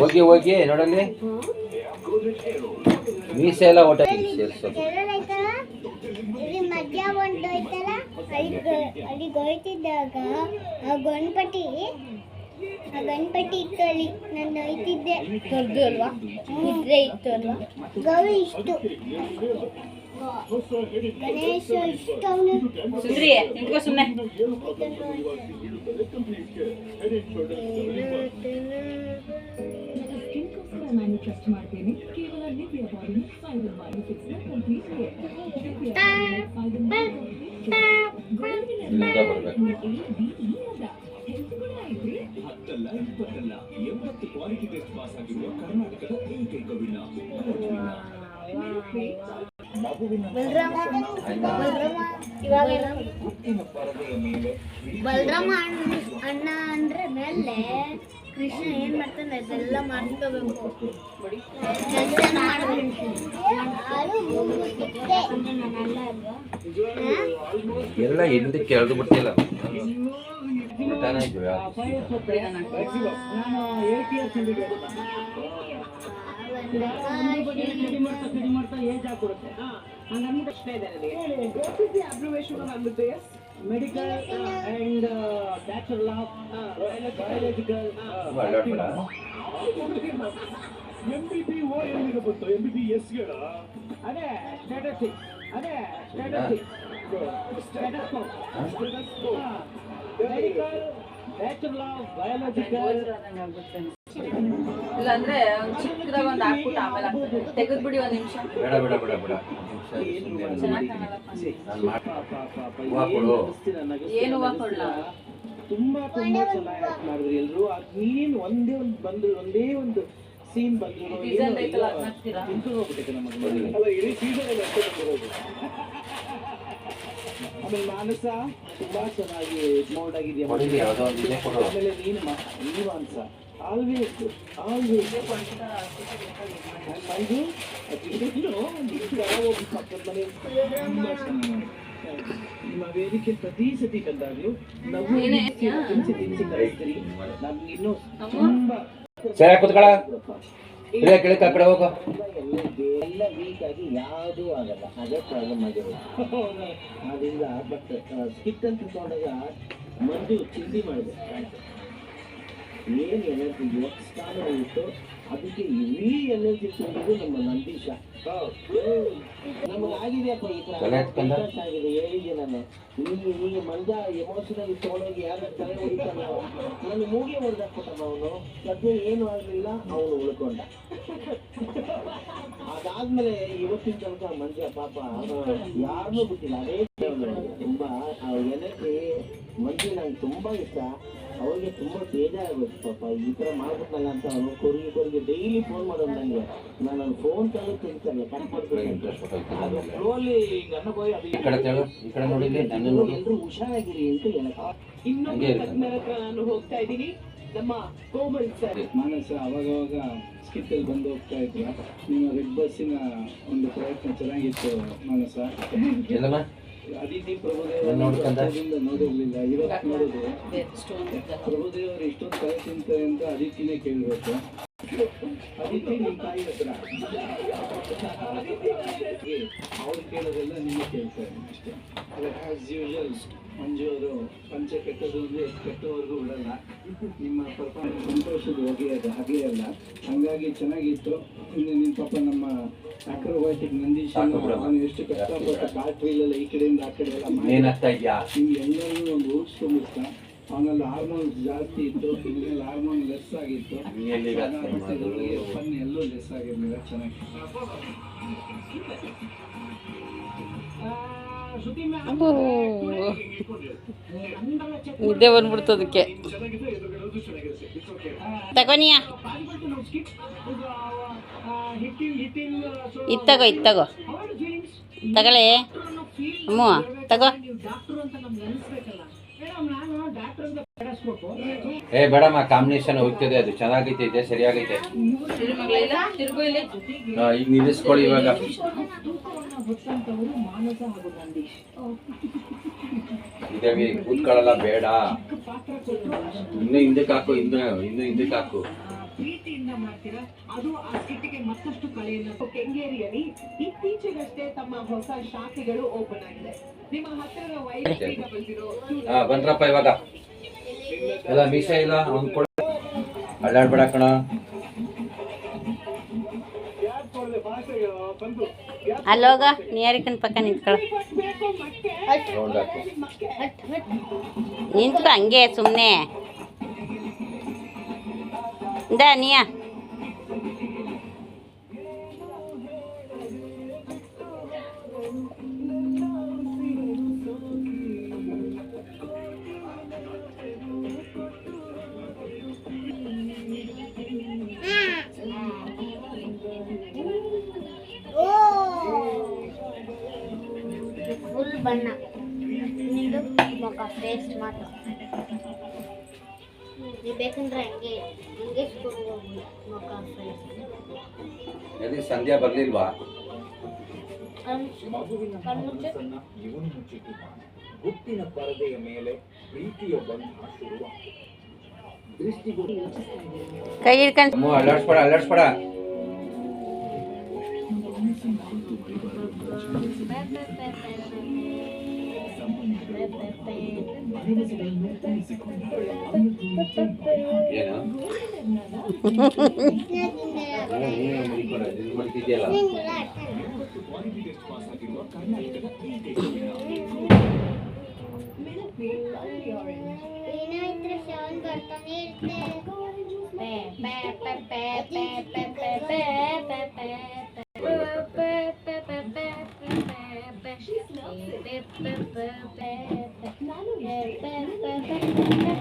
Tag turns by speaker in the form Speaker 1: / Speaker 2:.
Speaker 1: ಹೋಗಿ ಹೋಗಿ ನೋಡಲ್ಲಿ ಮೀಸೆ ಎಲ್ಲ ಓಟ ಸೇರ್ಸೋದು.
Speaker 2: ಮಧ್ಯ ಹೊಂಟೋಯ್ತಲ್ಲ ಅಲ್ಲಿ ಹೋಯ್ತಿದ್ದಾಗ ಆ ಗಣಪತಿ ಇತ್ತು ಅಲ್ಲಿ ನಾನು ಹೋಯ್ತಿದ್ದೆ. ದೊಡ್ಡದು ಅಲ್ವಾ? ಇದ್ರೆ ಇತ್ತು ಅಲ್ವಾ? ಗೌರಿ ಇಷ್ಟು, ಗಣೇಶ ಇಷ್ಟು.
Speaker 3: ಸುಂದ್ರಿ ನಿಂತ್ಕೋ ಸುಮ್ಮನೆ.
Speaker 4: ನಾನು ಟ್ರಸ್ಟ್ ಮಾಡ್ತೇನೆ. ಕೇವಲ ನಿವ್ಯ body fibre body fix complete
Speaker 5: ಹತ್ತಲ್ಲ 20 ಕ್ವಾಲಿಟಿ ಟೆಸ್ಟ್ ಪಾಸ್ ಆಗಿರುವ ಕರ್ನಾಟಕದ ಏಕೈಕ ವಿನ
Speaker 2: ಬಲರಾಮ ಅಣ್ಣ ಅಂದ್ರೆ ಮೇಲೆ ಕೃಷ್ಣ ಏನ್ ಮಾಡ್ತಾನೆ ಅದೆಲ್ಲ ಮಾಡ್ಕೋಬೇಕು.
Speaker 1: ಎಲ್ಲ ಹಿಂದಕ್ಕೆ ಎಳೆದು ಬಿಡ್ತಿಲ್ಲ.
Speaker 6: Medical and bachelor of biological
Speaker 5: MBBO ಎಲ್ಲಿಗೆ ಬಂತು? MBBS ಗೆಡ
Speaker 6: ಅದೇ ಸ್ಟ್ಯಾಟಿಸ್ಟಿಕ್ಸ್, ಅದೇ statistics, medical bachelor of biological.
Speaker 3: ಇಲ್ಲ ಅಂದ್ರೆ ಚಿಕ್ಕದಾಗ ಒಂದು ಹಾಕ್ಬಿಟ್ಟು ಆಮೇಲೆ ತೆಗೆದ್ಬಿಡಿ ಒಂದ್ ನಿಮಿಷ.
Speaker 1: ಬೇಡ ಬೇಡ ಬೇಡ ಬೇಡ
Speaker 3: ಏನು ಹೂವ ಕೊಡ್ಲ?
Speaker 6: ತುಂಬಾ ಚೆನ್ನಾಗಿ ಆಕ್ಟ್ ಮಾಡಿದ್ರು ಎಲ್ರು. ನೀನ್ ಒಂದೇ ಒಂದು ಬಂದ್ರು, ಒಂದೇ ಒಂದು ಸೀನ್ ಬಂದ್ರು ಹೋಗ್ಬಿಟ್ಟೈತೆ ನಮಗೆ.
Speaker 5: ಅಲ್ಲ ಇಡೀ ಸೀಸನ್ ಅಲ್ಲಿ ಅಷ್ಟೇ ಬಂದಿರೋದು.
Speaker 6: ಆಮೇಲೆ ಮಾನಸ ತುಂಬಾ ಚೆನ್ನಾಗಿ ಮೌಡ್ ಆಗಿದೆಯಾ.
Speaker 1: ಕೊಡು.
Speaker 6: ಆಮೇಲೆ ನೀನು ಮಾನಸ ಆಲ್ವೇಸ್ ಆಲ್ವೇಸ್ ಮಂಜು ನಿಮ್ಮ ವೇದಿಕೆ ಪ್ರತಿ ಸತಿ ಬಂದಾಗ್ಲೂ ನಾವು ತಿನ್ಸಿ ಕಳಿಸ್ತೀರಿ. ನಮ್ಗೆ ಇನ್ನೂ ತುಂಬಾ
Speaker 1: ಸರಿ ಕೂತ್ಕೊಳ್ಳ. ಕೆಳಕ್ಕೆ ಆ ಕಡೆ ಹೋಗು.
Speaker 6: ಎಲ್ಲ ವೀಕ್ ಆಗಿ ಯಾವುದೂ ಆಗಲ್ಲ, ಅದೇ ಪ್ರಾಬ್ಲಮ್ ಆಗಿರೋದು ಅದರಿಂದ. ಬಟ್ ಸ್ಕಿಟ್ ಅಂತ ತಗೊಂಡಾಗ ಮಂಜು ಚಿಂದಿ ಮಾಡಿದೆ. ಏನು ಎನರ್ಜಿ ಸ್ಥಾನ ಇತ್ತು, ಅದಕ್ಕೆ ಇಡೀ ಎನರ್ಜಿ ತುಂಬಿದ್ದು ನಮ್ಮ ನಂದೀಶ. ನಮಗಾಗಿದೆಯಪ್ಪ ಈ ತರ ಆಗಿದೆ. ಹೇಳಿದ್ದೆ ನಾನು, ನೀನು ಮಂಜ ಎಮೋಷನಲ್ ತೊಗೊಂಡೋಗಿ ಯಾರು ತಲೆ ಹೊಡಿತಾನ, ನಾನು ಮೂಗೆ ಹೊಡೆದಾಕ್ಬಿಟ್ಟ. ಅವನು ಸದ್ಯ ಏನು ಆಗಲಿಲ್ಲ, ಅವನು ಉಳ್ಕೊಂಡ. ಅದಾದ್ಮೇಲೆ ಇವತ್ತಿನ ತನಕ ಮಂಜ ಪಾಪ ಯಾರನ್ನೂ ಬಿಟ್ಟಿಲ್ಲ. ಅದೇ ತುಂಬಾ ಎನರ್ಜಿ ಮಂಜು ನಂಗೆ ತುಂಬಾ ಇಷ್ಟ. ಅವ್ರಿಗೆ ತುಂಬಾ ಬೇಜಾರಾಗುತ್ತೆ ಪಾಪ, ಈ ತರ ಮಾಡ್ಬಿಟ್ಟಲ್ಲ ಅಂತ. ಅವನು ಕೊರ್ಗಿ ಡೈಲಿ ಫೋನ್ ಮಾಡೋದು ನಂಗೆ. ನಾನು ಫೋನ್ ತಗೊಂಡು ತಿಂತಲ್ಲ ಕಟ್ ಮಾಡ್ಬಿಟ್ಟು ಅದು ಫ್ಲೋಲಿ ಗನ್ನಬೋಯ್ ಎಲ್ರು ಹುಷಾರಾಗಿರಿ ಅಂತ ಹೇಳಕ್ಕೆ. ಇನ್ನೊಂದು ತಜ್ಞರ ಹತ್ರ ನಾನು ಹೋಗ್ತಾ ಇದ್ದೀನಿ, ನಮ್ಮ ಕೋಮಲ್ ಸರ್.
Speaker 7: ಮಾನಸ ಅವಾಗವಾಗ ಸ್ಕಿಟ್ ಅಲ್ಲಿ ಬಂದು ಹೋಗ್ತಾ ಇದ್ರು. ನಿಮ್ಮ ರೆಡ್ ಬಸ್ಸಿನ ಒಂದು ಪ್ರಯತ್ನ ಚೆನ್ನಾಗಿತ್ತು ಮಾನಸ. ಅದಿತಿ ಪ್ರಭುದೇವ ನೋಡಿರ್ಲಿಲ್ಲ, ಇವತ್ತು ನೋಡಿದ್ರು. ಪ್ರಭುದೇವರು ಇಷ್ಟೊಂದು ಕೈ ತಿಂತಾರೆ ಅಂತ ಅದಿತಿನೇ ಕೇಳಬೇಕು. ಅದಿತಿ ನಿಮ್ಮ ತಾಯಿ ಹತ್ರ ಅವ್ರು ಕೇಳೋದೆಲ್ಲ ನಿಮಗೆ ಕೇಳ್ತಾರೆ ಅಷ್ಟೇ. ಆಸ್ ಯೂಶುವಲ್ ಮಂಜು ಅವರು ಪಂಚ ಕೆಟ್ಟದು ಅಂದರೆ ಕೆಟ್ಟವರೆಗೂ ಬಿಡಲ್ಲ. ನಿಮ್ಮ ಪರ್ಫಾರ್ಮೆನ್ಸ್ ಸಂತೋಷದ ಹಾಗೆ ಅಲ್ಲ, ಹಂಗಾಗಿ ಚೆನ್ನಾಗಿತ್ತು. ಇನ್ನು ನಿಮ್ಮ ಪಾಪ ನಮ್ಮ ಅಕ್ರೋಬ್ಯಾಟಿಕ್ ನಂದೀಶ್ ಅವನು ಎಷ್ಟು ಕಷ್ಟಪಟ್ಟು ಬ್ಯಾಟ್ರಿಲೆಲ್ಲ ಈ ಕಡೆಯಿಂದ ಆ ಕಡೆ ಎಲ್ಲ ನಿಮ್ಗೆ ಎಲ್ಲರಿಗೂ ಒಂದು ಓಡಿಸ್ಕೊಂಬಿಡ್ತ. ಅವನಲ್ಲಿ ಹಾರ್ಮೋನ್ಸ್ ಜಾಸ್ತಿ ಇತ್ತು, ನಿಮಗೆಲ್ಲ ಹಾರ್ಮೋನ್ ಲೆಸ್ ಆಗಿತ್ತು. ಫನ್ ಎಲ್ಲೂ ಲೆಸ್ ಆಗಿರಲಿಲ್ಲ, ಚೆನ್ನಾಗಿ.
Speaker 3: ನಿದ್ದೆ ಬಂದ್ಬಿಡ್ತು ಅದಕ್ಕೆ. ತಗೋನಿಯ ಇತ್ತಗೋ ತಗೊಳ್ಳಿ ಅಮ್ಮ, ತಗೋ.
Speaker 1: ಏ ಬೇಡಮ್ಮ, ಕಾಂಬಿನೇಷನ್ ಹೋಗ್ತದೆ, ಅದು ಚೆನ್ನಾಗೈತೆ, ಇದೆ ಸರಿಯಾಗೈತೆ.
Speaker 3: ತಿರ್ಗು ಇಲ್ಲಿ.
Speaker 1: ಈಗ ನಿಲ್ಲಿಸ್ಕೊಳ್ಳಿ ಇವಾಗ.
Speaker 4: ಹೊತ್ತಂತವರು ಮಾನಸ ಹಾಗೂ ನಂದೀಶ್
Speaker 1: ಇದಾಗಿ ಕೂತ್ಕೊಳ್ಳಲ್ಲ, ಬೇಡ.
Speaker 4: ಪಾತ್ರ ಕೊಟ್ಟರು
Speaker 1: ಇನ್ನು ಹಿಂದಕ್ಕೆ ಹಾಕು, ಇನ್ನು ಹಿಂದಕ್ಕೆ ಹಾಕು.
Speaker 4: ಪ್ರೀತಿಯಿಂದ ಮಾಡ್ತೀರಾ, ಅದು ಆ ಸ್ಕಿಟ್ಗೆ ಮತ್ತಷ್ಟು ಕಳೆಯನ್ನು. ಕೆಂಗೇರಿಯಲ್ಲಿ ಇತ್ತೀಚೆಗಷ್ಟೇ ತಮ್ಮ ಹೊಸ ಶಾಖೆಗಳು ಓಪನ್ ಆಗಿದೆ. ನಿಮ್ಮ ಹತ್ತಿರದ ವೈದ್ಯಕೀಯ ಬಂದಿರೋ
Speaker 1: ಬಂದ್ರಪ್ಪ ಇವಾಗ. ಎಲ್ಲ ಮೀಸೆ ಇಲ್ಲ, ಅವ್ನು ಕೊಡ, ಅಲ್ಲಾಡ್ಬೇಡ ಕಣ.
Speaker 8: ಅಲ್ಲೋಗ ನಿಯರಿಕನ್ ಪಕ್ಕ ನಿಂತ್ಕೊಳ್ಳೋ.
Speaker 1: ರೌಂಡ್ ಹಾಕು.
Speaker 8: ನಿಂತ್ಕೊ ಹಂಗೆ ಸುಮ್ಮನೆ. ನೀಯ
Speaker 2: ಫುಲ್ ಬಣ್ಣ ನಿಂದು ಮುಖ ಫೇಸ್ ಮಾತ್ರ ನೀವು ಬೇಕಂದ್ರೆ ಹಂಗೆ ಮುಖ ಫೇಸ್.
Speaker 1: ಎಲ್ಲಿ ಸಂಧ್ಯಾ ಬರ್ಲಿಲ್ವಾ?
Speaker 2: ಕಣ್ಮುಚ್ಚೆ
Speaker 5: ಇವನು ಮುಚ್ಚಿಟ್ಟಿದ್ದ ಗುಟ್ಟಿನ ಪರದೆಯ ಮೇಲೆ ಪ್ರೀತಿಯ ಬಂಧ ಶುರುವಾಯಿತು.
Speaker 8: ಕೈ ಹಿಡ್ಕೊಂಡು
Speaker 1: ಅಲ್ಲಾಡ್ಸ್ಬೇಡ, ಅಲ್ಲಾಡ್ಸ್ಬೇಡ. ಏನು ಮಾಡ್ತಿದ್ಯಲ್ಲ?
Speaker 5: ಕ್ವಾಲಿಟಿ ಟೆಸ್ಟ್ ಪಾಸ್ ಆಗಿರುವ ಕರ್ನಾಟಕದ ಏಕೈಕ
Speaker 2: ಏನಾಯ್ತು ಸೌಂಡ್ ಬರ್ತಾನೆ ಇರ್ತದೆ.